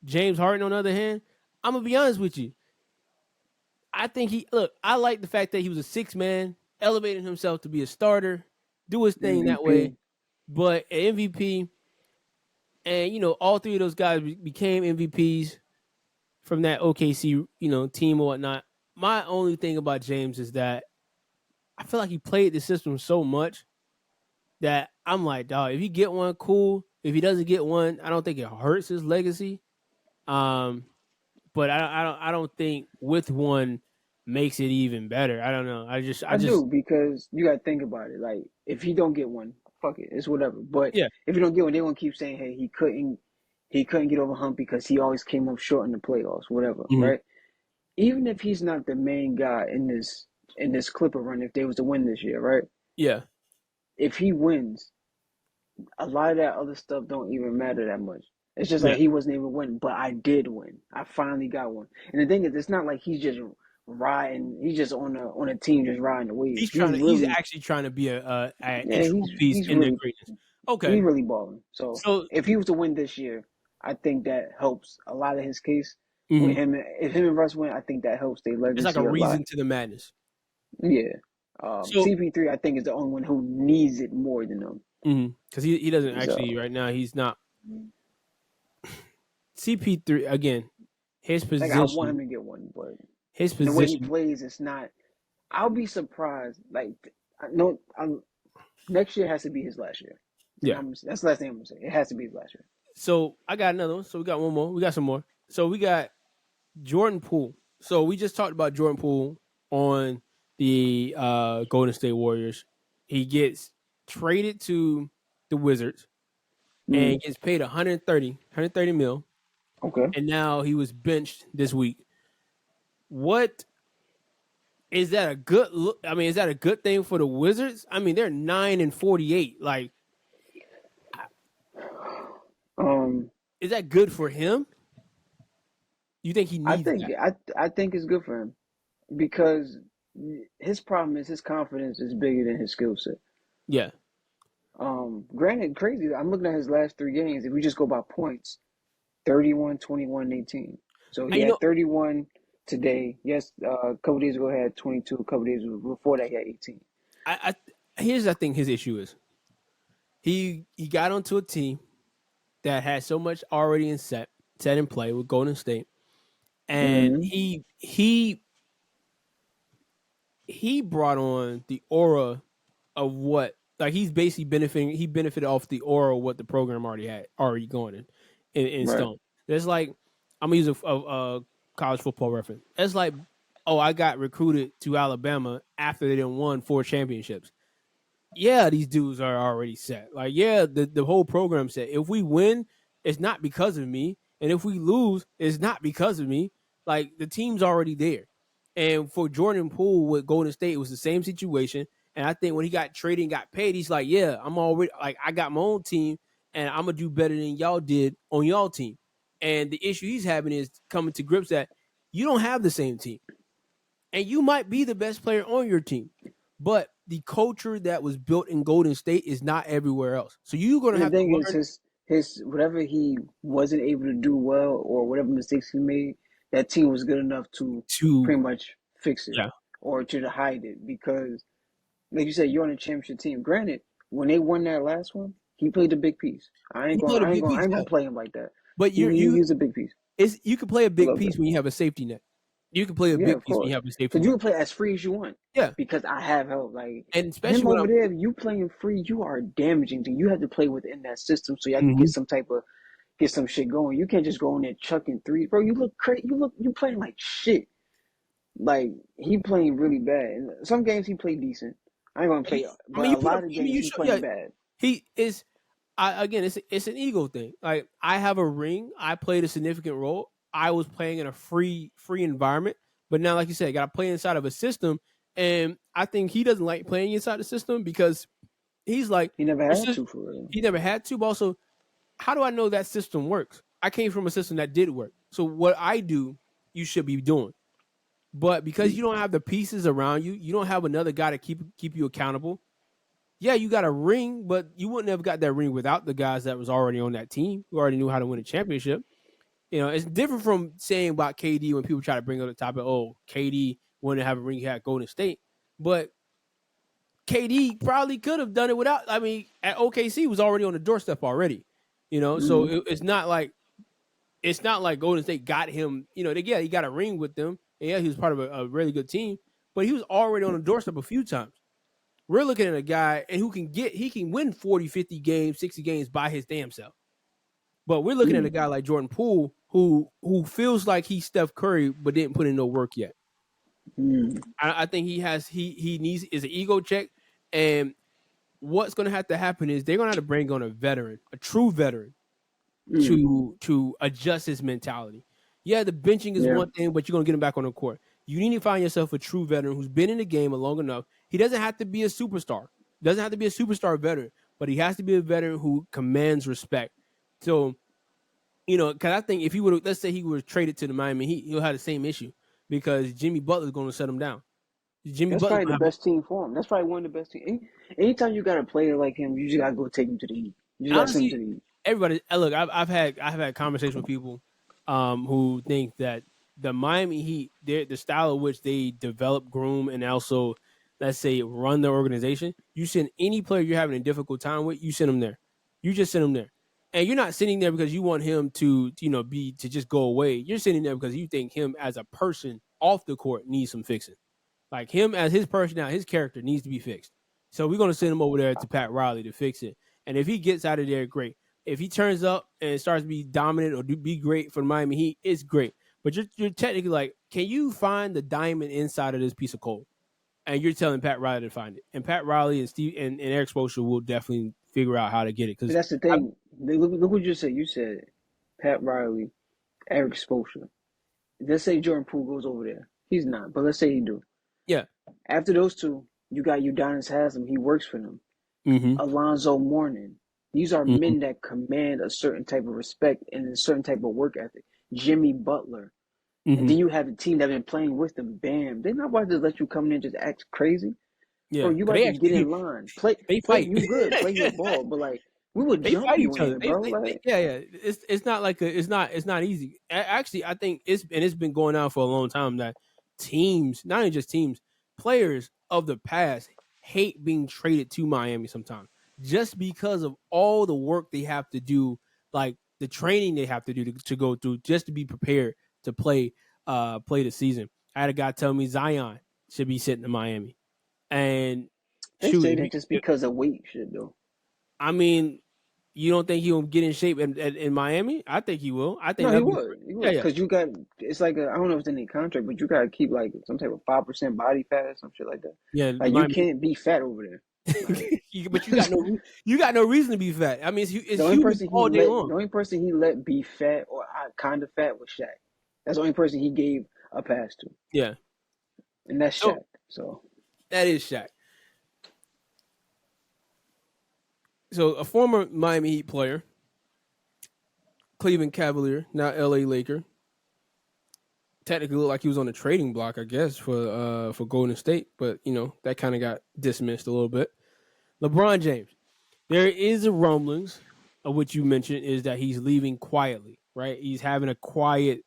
James Harden, on the other hand, I'm gonna be honest with you. I think I like the fact that he was a six man, elevating himself to be a starter, do his thing that way. MVP. But an MVP, and all three of those guys became MVPs from that OKC team or whatnot. My only thing about James is that I feel like he played the system so much that I'm like, dog, if he get one, cool. If he doesn't get one, I don't think it hurts his legacy. Um, but I don't think with one makes it even better. I don't know. I I just do because you got to think about it. Like if he don't get one, fuck it, it's whatever. But yeah. if he don't get one, they gonna keep saying, hey, he couldn't get over hump because he always came up short in the playoffs, whatever, Mhm. right? Even if he's not the main guy in this Clipper run, if they was to win this year, right? Yeah. If he wins, a lot of that other stuff don't even matter that much. It's just Yeah, like he wasn't able to win, but I did win. I finally got one. And the thing is, it's not like he's just riding. He's just on a team just riding the wave. he's actually trying to be a Yeah, integral piece in their greatness. he's Okay, really balling. So so if he was to win this year, I think that helps a lot of his case. With mhm. him, if him and Russ win, I think that helps their It's like a legacy a lot. reason to the madness. Yeah. So CP3, I think, is the only one who needs it more than them. because he doesn't actually So, right now. He's not CP3 again. His like, I want him position, to get one, but his the way he position. plays, it's not. I'll be surprised. Like, I know next year has to be his last year, and Yeah. that's the last thing I'm gonna say. It has to be his last year. So I got another one. So we got one more. We got some more. So we got Jordan Poole. So we just talked about Jordan Poole on the Golden State Warriors. He gets traded to the Wizards Mm, and gets paid 130 mil. okay. And now he was benched this week. What is that a good look? I mean, is that a good thing for the Wizards? I mean, they're 9-48. Like, Um, is that good for him? You think he I needs think that? I think it's good for him because his problem is his confidence is bigger than his skill set. Yeah. Granted, crazy. I'm looking at his last three games. If we just go by points, 31, 21, 18. So he And had 31 today. Yes, a couple days ago he had 22. A couple days before that he had 18. here's I think his issue is he got onto a team that had so much already set in play with Golden State, and Mm-hmm. he brought on the aura of what like he's basically benefiting. He benefited off the aura of what the program already going in Right. stone. There's like I'm gonna use a college football reference. It's like, oh, I got recruited to Alabama after they didn't won 4 championships. Yeah, these dudes are already set. Like, yeah, the whole program set. If we win, it's not because of me. And if we lose, it's not because of me. Like, the team's already there. And for Jordan Poole with Golden State, it was the same situation. And I think when he got traded and got paid, he's like, yeah, I'm already, like, I got my own team and I'm going to do better than y'all did on y'all team. And the issue he's having is coming to grips that you don't have the same team. And you might be the best player on your team, but the culture that was built in Golden State is not everywhere else. So you're going to And the have to thing is, learn his whatever he wasn't able to do well or whatever mistakes he made, that team was good enough to to, pretty much fix it yeah, or to hide it because, like you said, you're on a championship team. Granted, when they won that last one, he played a big piece. he played a big I piece, ain't yeah. gonna play him like that. But He was a big piece, you can play a a big little bit. piece when you have a safety net. You can play a Yeah, big of piece when you course. have a safety Because you net. can play as free as you want. Yeah. Because I have help. Like And especially him when over I'm, there, you playing free, you are damaging to. You have to play within that system so y'all can get Mhm. some type of get some shit going. You can't just go in there chucking threes, bro. You look crazy. You playing like shit. Like he playing really bad. And some games he played decent. I ain't gonna play, I but mean, a lot of games you he should, yeah, playing bad. he is, again, it's an ego thing. Like I have a ring. I played a significant role. I was playing in a free environment, but now, like you said, I got to play inside of a system, and I think he doesn't like playing inside the system because he's like, He never it's had just to for real. he never had to. But also, how do I know that system works? I came from a system that did work. So what I do, you should be doing. But because you don't have the pieces around you, you don't have another guy to keep you accountable. Yeah, you got a ring, but you wouldn't have got that ring without the guys that was already on that team who already knew how to win a championship. You know, it's different from saying about KD when people try to bring up the topic, oh, KD wouldn't have a ring, he had Golden State. But KD probably could have done it without. I mean, at OKC was already on the doorstep already. You know, so Mm-hmm. it's not like Golden State got him. You know, he got a ring with them. And yeah, he was part of a really good team, but he was already on the doorstep a few times. We're looking at a guy and he can win 40, 50 games, 60 games by his damn self. But we're looking at a guy like Jordan Poole who feels like he's Steph Curry but didn't put in no work yet. Mm-hmm. I think he needs is an ego check, and what's going to have to happen is they're going to have to bring on a veteran, a true veteran, Mm-hmm. to adjust his mentality. Yeah, the benching is Yeah. one thing, but you're going to get him back on the court. You need to find yourself a true veteran who's been in the game long enough. He doesn't have to be a superstar. Doesn't have to be a superstar veteran, but he has to be a veteran who commands respect. So, because I think if he would, let's say he was traded to the Miami Heat, he'll have the same issue because Jimmy Butler's going to shut him down. Jimmy That's Butler's probably going the to have best team for him. That's probably one of the best teams. Anytime you got a player like him, you just gotta go take him to the Heat. You just gotta send him honestly to the Heat. everybody. Look, I've had conversations with people who think that the Miami Heat, the style of which they develop, groom, and also let's say run their organization. You send any player you're having a difficult time with, you send them there. You just send them there, and you're not sitting there because you want him to be to just go away. You're sitting there because you think him as a person off the court needs some fixing. Like him as his personality, his character needs to be fixed. So we're gonna send him over there to Pat Riley to fix it. And if he gets out of there, great. If he turns up and starts to be dominant or be great for the Miami Heat, it's great. But you're technically like, can you find the diamond inside of this piece of coal? And you're telling Pat Riley to find it. And Pat Riley and Steve and Eric Spoelstra will definitely figure out how to get it. But Because that's the thing. Look what you said. You said Pat Riley, Eric Spoelstra. Let's say Jordan Poole goes over there. He's not, but let's say he do. yeah, After those two, you got Udonis Haslam. He works for them. mm-hmm, Alonzo Mourning. These are mm-hmm, men that command a certain type of respect and a certain type of work ethic. Jimmy Butler. And mm-hmm. then you have the team that been playing with them. Bam. They're not about to let you come in and just act crazy. Bro, Yeah, you because about they to get actually in line. Play they play fight. you good. Play your ball. But like we would They jump fight you each in other. here, bro. Like Yeah, yeah. It's not like it's not easy. Actually, I think it's been going on for a long time that teams, not even just teams, players of the past hate being traded to Miami sometimes just because of all the work they have to do, like the training they have to do to go through just to be prepared to play the season. I had a guy tell me Zion should be sitting in Miami, and they shoot, say that just because of weight shit though. I mean, you don't think he'll get in shape in Miami? I think he will. I think No, he that'd be would. He yeah, would. yeah, Cause you got it's like I don't know if it's in the contract, but you gotta keep like some type of 5% body fat or some shit like that. yeah. The Like you Miami, can't be fat over there. Like but you got no reason to be fat. I mean, it's the only humid person he all day let long. the only person he let be fat or kind of fat was Shaq. That's the only person he gave a pass to, Yeah. and that's So Shaq. So that is Shaq. So a former Miami Heat player, Cleveland Cavalier, now L.A. Laker. Technically, looked like he was on the trading block, I guess, for Golden State, but that kind of got dismissed a little bit. LeBron James. There is a rumblings of what you mentioned is that he's leaving quietly, right? He's having a quiet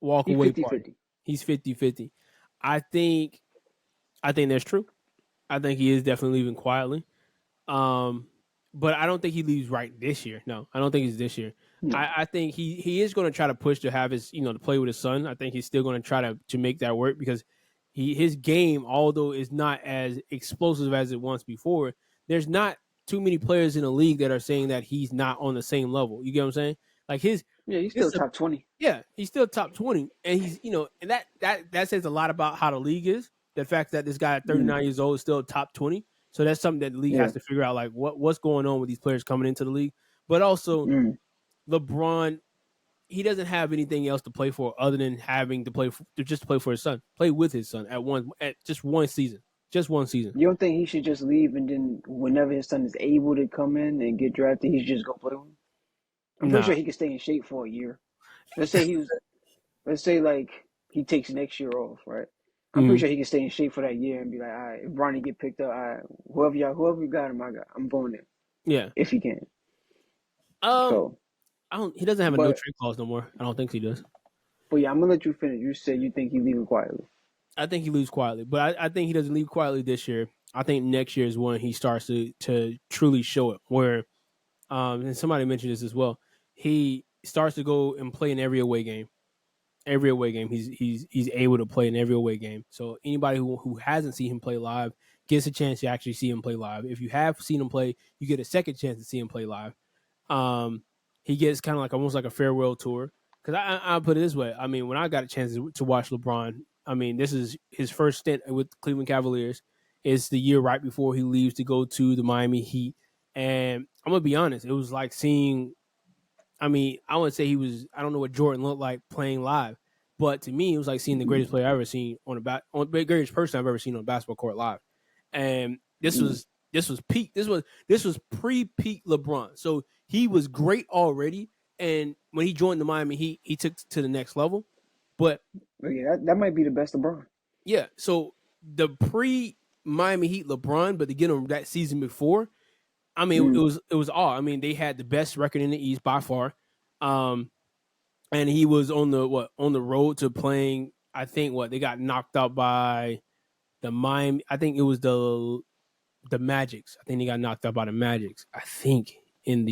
walk he away party. 50-50. He's 50-50. I think I think that's true. I think he is definitely leaving quietly. Um, but I don't think he leaves right this year. No, I don't think it's this year. No. I think he is going to try to push to have his to play with his son. I think he's still going to try to make that work because his game, although is not as explosive as it once before, there's not too many players in the league that are saying that he's not on the same level. You get what I'm saying? Like Yeah, he's his still top 20. yeah, he's still top 20, and he's and that says a lot about how the league is. The fact that this guy at Mm. 39 years old is still top 20. So that's something that the league Yeah. has to figure out, like what's going on with these players coming into the league. But also, Mm. LeBron, he doesn't have anything else to play for other than having to play to just play for his son, play with his son at just one season, just one season. You don't think he should just leave and then whenever his son is able to come in and get drafted, he should just go play with him? I'm pretty Nah, sure he could stay in shape for a year. Let's say let's say like he takes next year off, right? I'm pretty mm, sure he can stay in shape for that year and be like, all right, if Bronny get picked up, all right, whoever you got him, I'm going there yeah. if he can. Um, So, I don't. He doesn't have a no but trade clause no more. I don't think he does. yeah, I'm gonna let you finish. You said you think he's leaving quietly. I think he leaves quietly, but I think he doesn't leave quietly this year. I think next year is when he starts to truly show it. Where and somebody mentioned this as well. He starts to go and play in every away game. Every away game, he's able to play in every away game. So anybody who hasn't seen him play live gets a chance to actually see him play live. If you have seen him play, you get a second chance to see him play live. Um, he gets kind of like almost like a farewell tour. Because I put it this way. I mean, when I got a chance to watch LeBron, I mean, this is his first stint with Cleveland Cavaliers. It's the year right before he leaves to go to the Miami Heat. And I'm gonna be honest, it was like seeing. I mean, I wouldn't say he was. I don't know what Jordan looked like playing live, but to me, it was like seeing the Mm, greatest player I've ever seen on the greatest person I've ever seen on a basketball court live. And this mm, was This was peak. This was pre-peak LeBron. So he was great already, and when he joined the Miami Heat, he took to the next level. But But yeah, that might be the best LeBron. yeah, so the pre Miami Heat LeBron, but to get him that season before, I mean, it Mm. was all. I mean, they had the best record in the East by far, um, and he was on the road to playing. I think they got knocked out by the Miami. I think it was the Magics. I think they got knocked out by the Magics. I think in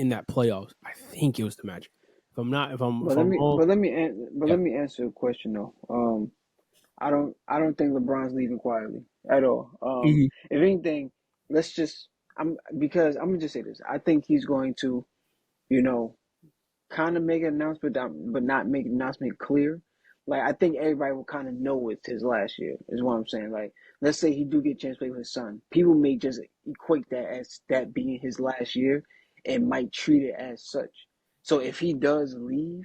that playoffs. I think it was the Magic. If I'm wrong, yeah. Let me answer a question though. I don't think LeBron's leaving quietly at all. Mhm. If anything, let's just because I'm gonna just say this. I think he's going to, you know, kind of make an announcement, but not make an announcement clear. Like I think everybody will kind of know it's his last year. Is what I'm saying. Like let's say he do get a chance to play with his son. People may just equate that as that being his last year, and might treat it as such. So if he does leave,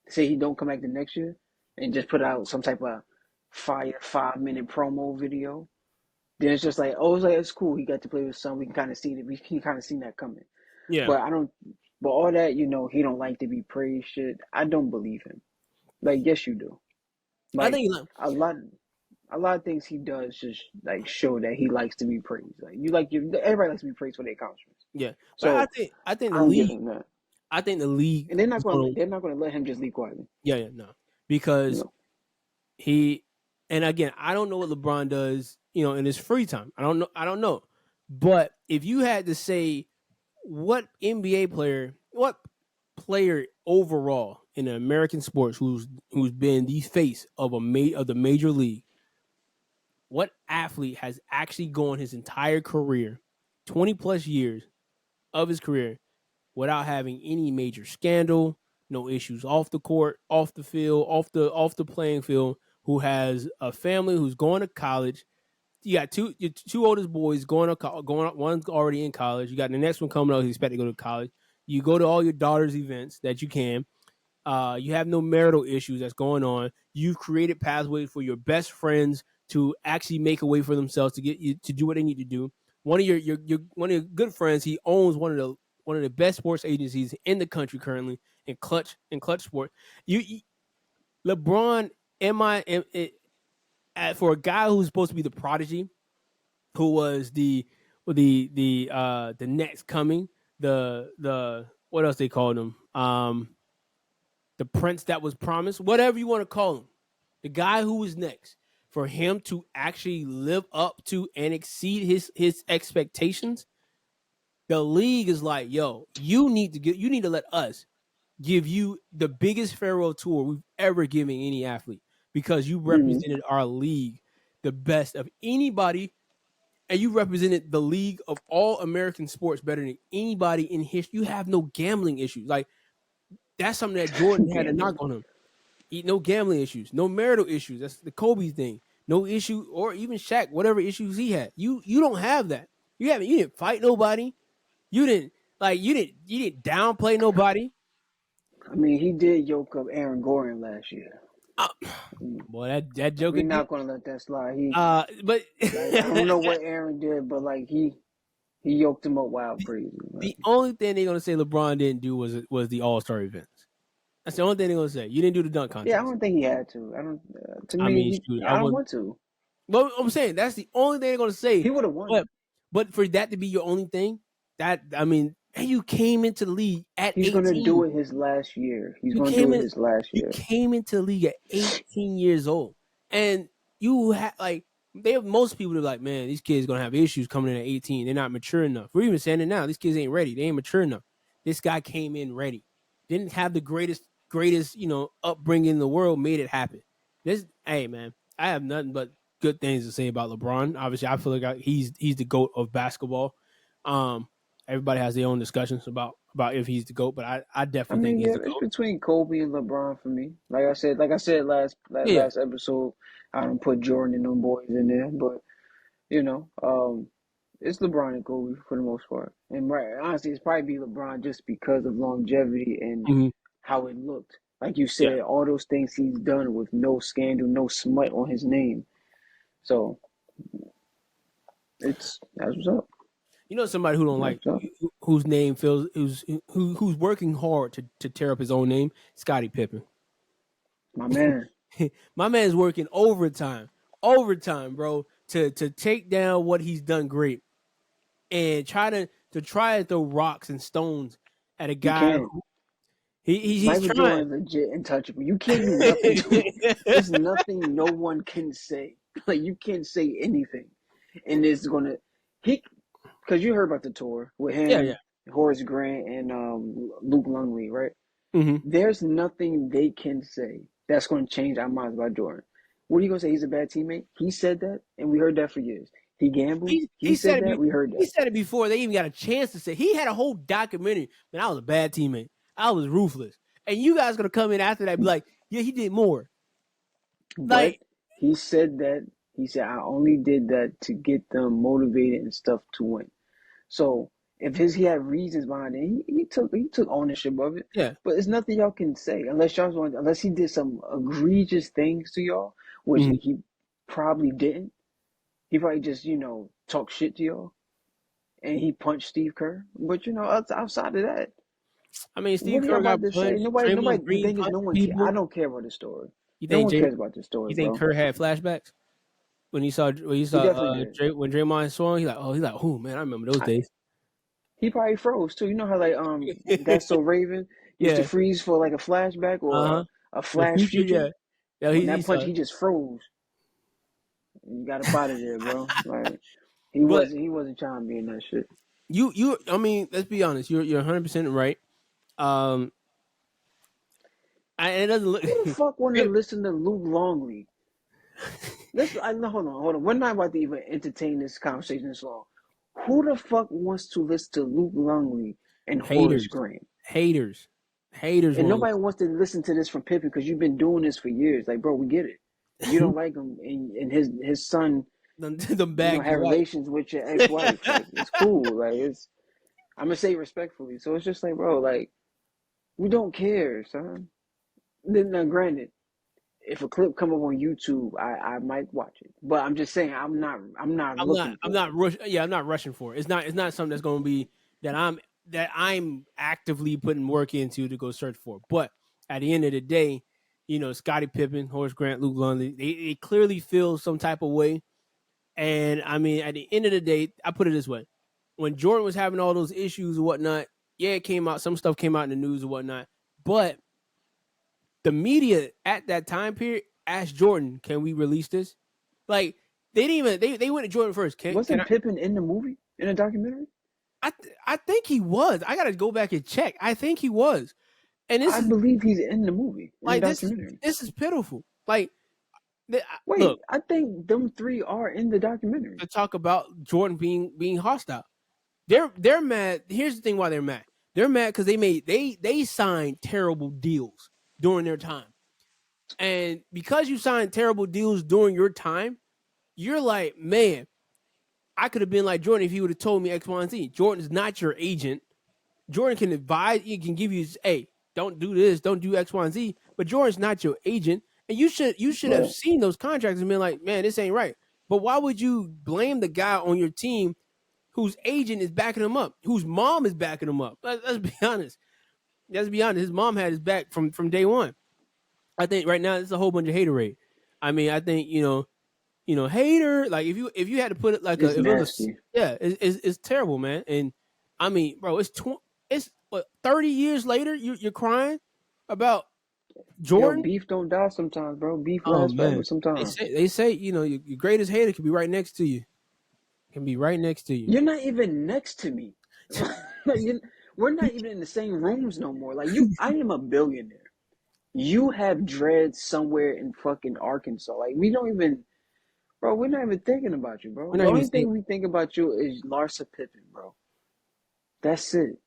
say he don't come back the next year, and just put out some type of fire 5 minute promo video, then it's just like, oh, it's cool. He got to play with his son. We can kind of see it. We can kind of see that coming. Yeah. But I don't. But all that, he don't like to be praised. Shit, I don't believe him. Like, yes, you do. I Like think a lot, a lot of things he does just like show that he likes to be praised. Like everybody likes to be praised for their accomplishments. yeah, but So I think I the don't give league him that. I think the league And is going to they're not gonna let him just leave quietly. yeah no You because know. he and again I don't know what LeBron does in his free time. I don't know, but if you had to say what player overall in American sports who's been the face of of the major league, what athlete has actually gone his entire career, 20 plus years of his career without having any major scandal, no issues off the court, off the field, off the playing field, who has a family, who's going to college. You got your two oldest boys going up. One's already in college. You got the next one coming up who's expected to go to college. You go to all your daughter's events that you can. You have no marital issues that's going on. You've created pathways for your best friends to actually make a way for themselves to get you to do what they need to do. One of your one of your good friends, he owns one of the best sports agencies in the country currently in Clutch Sport. You LeBron, am I am, it, for a guy who's supposed to be the prodigy, who was the next coming, the what else they called him, the prince that was promised, whatever you want to call him, the guy who was next, for him to actually live up to and exceed his expectations. The league is like, yo, you need to let us give you the biggest farewell tour we've ever given any athlete, because you Mm-hmm. represented our league the best of anybody, and you represented the league of all American sports better than anybody in history. You have no gambling issues. Like, that's something that Jordan had to knock Gambling. on him. No gambling issues, no marital issues. That's the Kobe thing. No issue, or even Shaq, whatever issues he had. You don't have that. You didn't fight nobody. You didn't downplay nobody. I mean, he did yoke up Aaron Gordon last year. Uh, boy, that Joker We're did. not gonna let that slide. He But like I don't know what Aaron did, but like he yoked him up wild crazy. Like, the only thing they're gonna say LeBron didn't do was the All Star events. That's the only thing they're gonna say. You didn't do the dunk yeah, I contest. don't think he had to. I don't. To I me, mean, shoot, I I don't would. want to. Well, I'm saying that's the only thing they're gonna say. He would have But won. for that to be your only thing, and you came into the league at He's gonna do 18. it his last year. He's You gonna do came it in his last you year. came into the league at 18 years old, and you had like they have most people are like, man, these kids gonna have issues coming in at 18. They're not mature enough. We're even saying it now. These kids ain't ready. They ain't mature enough. This guy came in ready. Didn't have the greatest upbringing in the world. Made it happen. Hey man, I have nothing but good things to say about LeBron. Obviously, I feel like he's the GOAT of basketball. Um, Everybody has their own discussions about if he's the GOAT, but I I definitely think mean, he's yeah, the it's GOAT. between Kobe and LeBron for me. Like I said Yeah. last episode, I don't put Jordan and them boys in there, but you know, it's LeBron and Kobe for the most part. And right, honestly, it's probably be LeBron just because of longevity and Mhm. how it looked. Like you Yeah. said, all those things he's done with no scandal, no smut on his name. So That's what's up. You know, somebody who don't That's like what's up. whose name feels who's working hard to tear up his own name. Scottie Pippen. My man. My man's working overtime, bro, to take down what he's done great and try to throw rocks and stones at a He guy. can't. He's Michael trying. Jordan legit untouchable. You can't do nothing to him. It's nothing no one can say. Like you can't say anything. And it's gonna he because you heard about the tour with Yeah, yeah. him, Horace Grant, and Luke Longley, right? Mm-hmm. There's nothing they can say that's gonna change our minds about Jordan. What are you gonna say? He's a bad teammate? He said that, and we heard that for years. He gambled. He He said said it. that. We heard He that. said it before they even got a chance to say. He had a whole documentary. Man, I was a bad teammate. I was ruthless. And you guys gonna come in after that and be like, yeah, he did more. But Like, he said that he said I only did that to get them motivated and stuff to win. So if he had reasons behind it, he took ownership of it. yeah. But it's nothing y'all can say unless he did some egregious things to y'all, which Mhm. he probably didn't. He probably just talk shit to y'all, and he punched Steve Kerr. But outside of that, I mean, what Steve are y'all Kerr got about to say? punched. Nobody, Draymond nobody. The Green thing is, no punched one care. I people. don't care about this story. You No think one Jay, cares about this story, you think bro. Kerr had flashbacks when he He saw definitely did. When Draymond swung? He's like, oh man, I remember those days. He probably froze too. You know how like That's So Raven used to Yeah. freeze for like a flashback Uh or huh. a The flash future. future. Yeah. Yeah. When He that punch, saw. he just froze. You got up out of there, bro. Like But he wasn't trying to be in that shit. I mean, let's be honest. You're 100% right. Um, it doesn't look. Who the fuck want to listen to Luke Longley? Hold on. We're not about to even entertain this conversation this long. Who the fuck wants to listen to Luke Longley and Horace haters, Grant? haters, haters And want nobody wants to listen to this from Pippen because you've been doing this for years. Like, bro, we get it. You to don't like him, and his son, them bags had you like. relations with your ex-wife. Like, it's cool. Like, I'm gonna say respectfully. So it's just like, bro, like, we don't care, son. Then, now, granted, if a clip come up on YouTube, I might watch it. But I'm just saying, I'm not looking I'm for not it. rush. Yeah, I'm not rushing for it. It's not something that's going to be that I'm actively putting work into to go search for. But at the end of the day, you know, Scottie Pippen, Horace Grant, Luke Longley, they clearly feel some type of way. And I mean, at the end of the day, I put it this way: when Jordan was having all those issues and whatnot, yeah, it came out. Some stuff came out in the news and whatnot. But the media at that time period asked Jordan, "Can we release this?" Like they didn't even they went to Jordan first. Can Wasn't Pippen in the movie in the documentary? I think he was. I gotta go back and check. I think he was. And I believe he's in the movie in the documentary. this is pitiful. Like look, Wait, I think them three are in the documentary. to talk about Jordan being hostile. They're mad. Here's the thing: why they're mad? They're mad because they signed terrible deals during their time, and because you signed terrible deals during your time, you're like, man, I could have been like Jordan if he would have told me X, Y, and Z. Jordan's not your agent. Jordan can advise, he can give you, hey, don't do this, don't do X, Y, and Z. But Jordan's not your agent, and you should have Right. seen those contracts and been like, man, this ain't right. But why would you blame the guy on your team whose agent is backing him up, whose mom is backing him up? Let's be honest. Let's be honest. His mom had his back from day one. I think right now it's a whole bunch of haterade. I mean, I think hater. Like if you had to put it like It's if it was nasty. yeah, it's terrible, man. And I mean, bro, it's what 30 years later you're crying about Yo, Jordan. beef don't die sometimes, bro. Beef Oh lasts forever man, sometimes. they say your greatest hater can be right next to you. Can be right next to you. You're not even next to me. Like we're not even in the same rooms no more. Like I am a billionaire. You have dreads somewhere in fucking Arkansas. Like we don't even, bro. We're not even thinking about you, bro. We're The not even only saying, thing we think about you is Larsa Pippen, bro. That's it.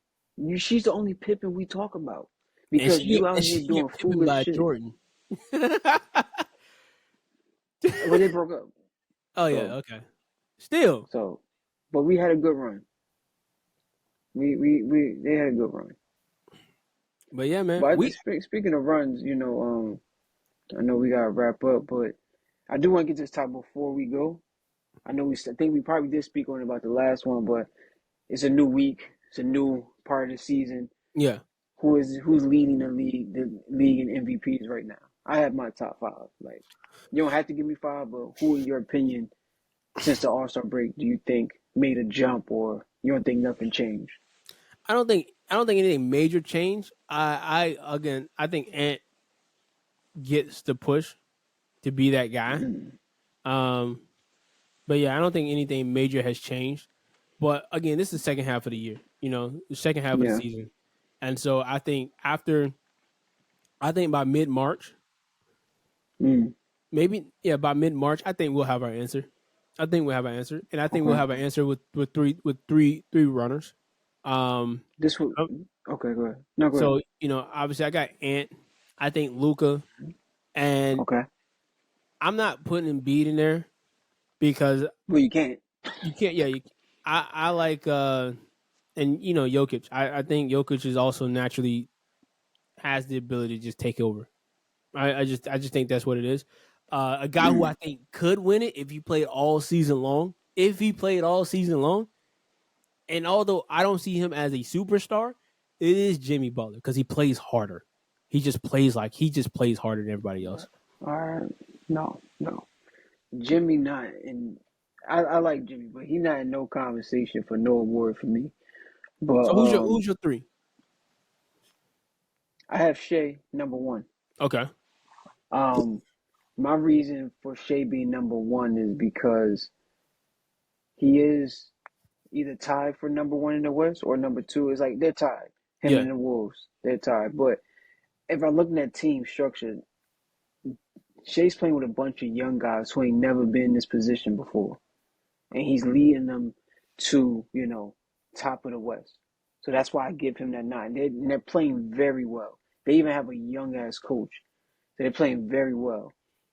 She's the only Pippen we talk about because you out and here she get doing pipping foolish by shit. Jordan. But they broke up. Oh yeah, So okay. Still, so, but we had a good run. We they had a good run. but yeah, man, But speaking of runs, I know we gotta wrap up, but I do want to get this top before we go. I know I think we probably did speak on it about the last one, but it's a new week. It's a new part of the season. Yeah. Who's leading the league in MVPs right now? I have my top five. Like, you don't have to give me five, but who, in your opinion, since the All-Star break, do you think made a jump, or you don't think nothing changed? I don't think anything major changed. I think Ant gets the push to be that guy. Mm, Um, but yeah, I don't think anything major has changed. But again, this is the second half of the year. The second half of the yeah. season, and so I think by mid March, Mm, maybe by mid March, I think we'll have our answer. I think we'll have an answer, and I think we'll okay. have an answer with three runners. Um, This would. Okay, go ahead. No, go ahead. so obviously I got Ant. I think Luca, and Okay. I'm not putting Embiid in there because Well, you can't. you can't. Yeah, I like and Jokic. I think Jokic is also naturally has the ability to just take over. I just think that's what it is. A guy who I think could win it if he played all season long. If he played all season long, and although I don't see him as a superstar, it is Jimmy Butler because he plays harder. He just plays harder than everybody else. All right. No, no. Jimmy not in. I like Jimmy, but he not in no conversation for no award for me. But So who's your three? I have Shea number one. Okay. Um, my reason for Shea being number one is because he is either tied for number one in the West or number two. It's like they're tied. Him Yeah. and the Wolves, they're tied. But if I'm looking at team structure, Shea's playing with a bunch of young guys who ain't never been in this position before, and he's leading them to top of the West. So that's why I give him that nine. They're playing very well. They even have a young ass coach. So they're playing very well.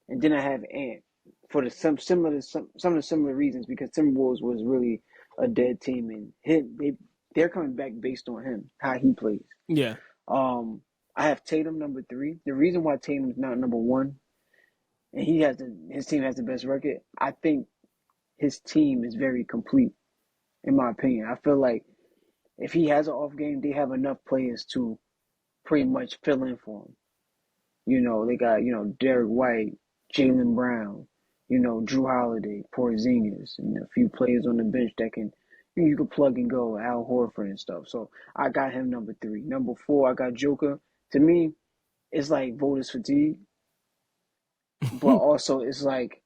And then I have Ant for some of the similar reasons, because Timberwolves was really a dead team, and they're coming back based on him, how he plays. Yeah. Um, I have Tatum number three. The reason why Tatum's not number one, and his team has the best record, I think his team is very complete, in my opinion. I feel like if he has an off game, they have enough players to pretty much fill in for him. They got, Derek White, Jaylen Brown, Drew Holiday, Porzingis, and a few players on the bench that you can plug and go, Al Horford and stuff. So I got him number three. Number four, I got Joker. To me, it's like voters fatigue, but also it's like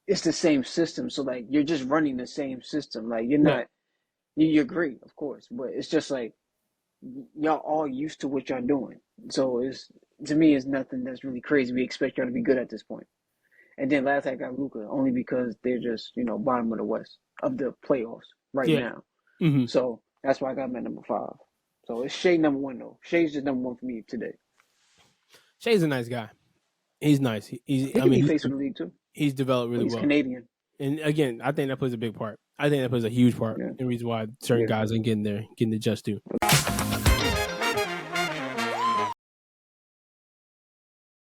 it's the same system. So like you're just running the same system. Like you're Yeah. not you're great, of course, but it's just like y'all all used to what y'all doing. So it's to me it's nothing that's really crazy. We expect y'all to be good at this point. And then last I got Luca only because they're just, bottom of the West of the playoffs right Yeah. now. hmm So that's why I got him at number five. So it's Shea number one though. Shea's just number one for me today. Shay's a nice guy. He's nice. He I could mean, be face of the league too. he's developed But really he's well. Canadian. And again, I think that plays a big part. I think that plays a huge part Yeah. in the reason why certain Yeah. guys ain't getting the just due.